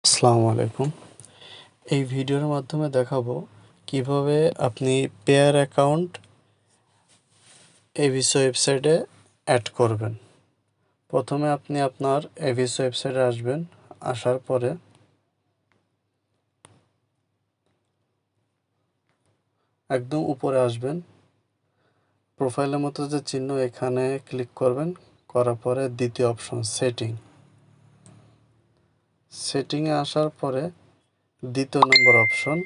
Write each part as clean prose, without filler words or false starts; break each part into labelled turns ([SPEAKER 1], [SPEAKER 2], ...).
[SPEAKER 1] আসসালামু আলাইকুম। এই ভিডিওর মাধ্যমে দেখাবো কিভাবে আপনি পেয়ার অ্যাকাউন্ট এভিসো ওয়েবসাইটে অ্যাড করবেন। প্রথমে আপনি আপনার এভিসো ওয়েবসাইটে আসবেন। আসার পরে একদম উপরে আসবেন। প্রোফাইলের মতো যে চিহ্ন এখানে ক্লিক করবেন। করার পরে দ্বিতীয় অপশন সেটিংয়ে আসার পরে দ্বিতীয় নম্বর অপশন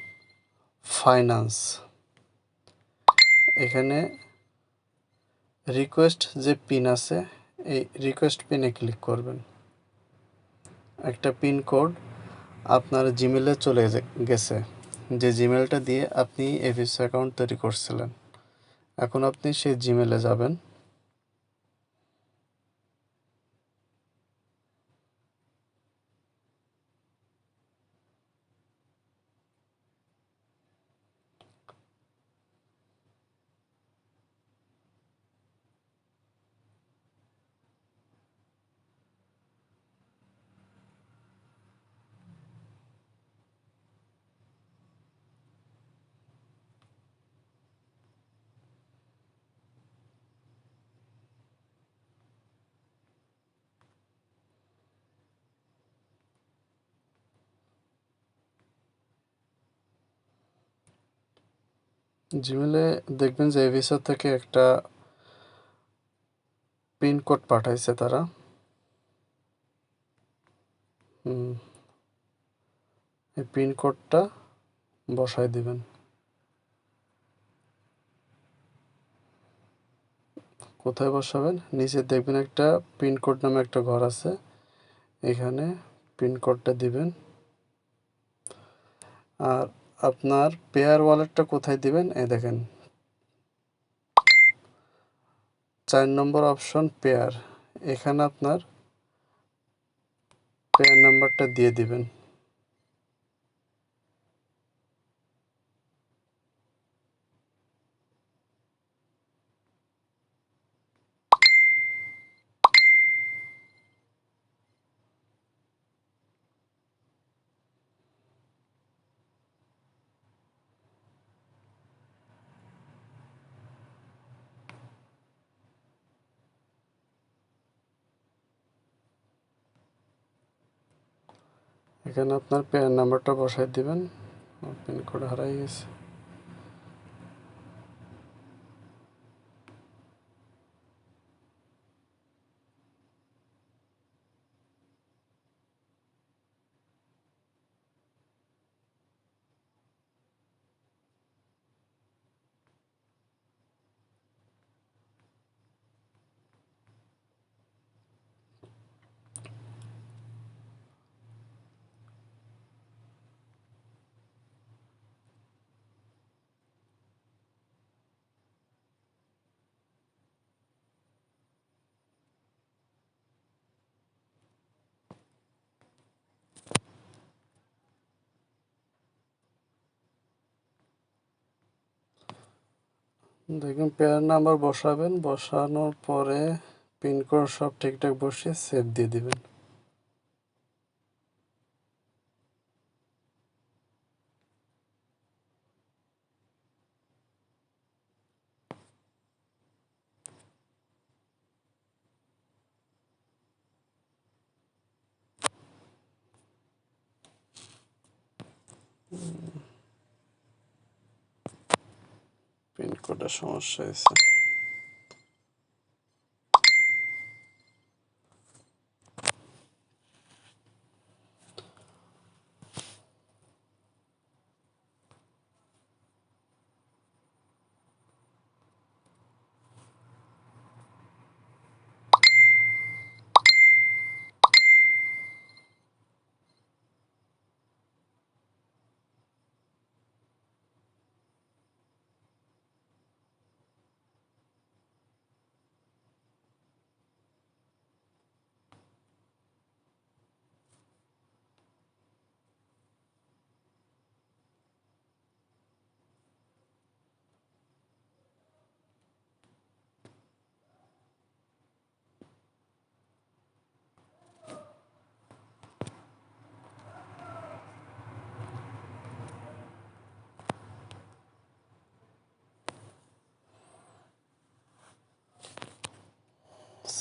[SPEAKER 1] ফাইন্যান্স। এখানে রিকোয়েস্ট যে পিন আছে এই রিকোয়েস্ট পিনে ক্লিক করবেন। একটা পিন কোড আপনার জিমেলে চলে গেছে, যে জিমেলটা দিয়ে আপনি এভিসো অ্যাকাউন্ট তৈরি করছিলেন। এখন আপনি সেই জিমেলে যাবেন। জিমেলে দেখবেন যে এভিসো থেকে একটা পিন কোড পাঠাইছে তারা। এই পিন কোডটা বসায় দিবেন। কোথায় বসাবেন? নিচে দেখবেন একটা পিন কোড নামে একটা ঘর আছে, এখানে পিন কোডটা দিবেন। আর আপনার পেয়ার ওয়ালেটটা কোথায় দিবেন? এই দেখেন 4 নম্বর অপশন পেয়ার, এখানে আপনার পেয়ার নাম্বারটা দিয়ে দিবেন। এখানে আপনার পেয়ার নাম্বারটা বসায় দিবেন। পিন কোড হারাই গেছে। দেখুন পেয়ার নাম্বার বসাবেন, বসানোর পরে পিনকোড সব ঠিকঠাক বসিয়ে সেভ দিয়ে দিবেন। পিনকোডের সমস্যা হয়েছে।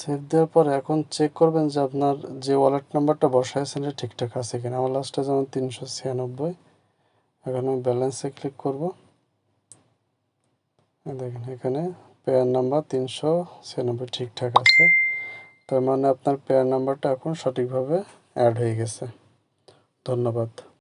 [SPEAKER 1] সেভ দেওয়ার পরে এখন চেক করবেন যে আপনার যে ওয়ালেট নাম্বারটা বসাইছেন এটা ঠিকঠাক আছে কিনা। আমার লাস্টে যেমন 396। এখন আমি ব্যালেন্সে ক্লিক করব। দেখেন এখানে পেয়ার নাম্বার 396 ঠিকঠাক আছে। তার মানে আপনার পেয়ার নাম্বারটা এখন সঠিকভাবে অ্যাড হয়ে গেছে। ধন্যবাদ।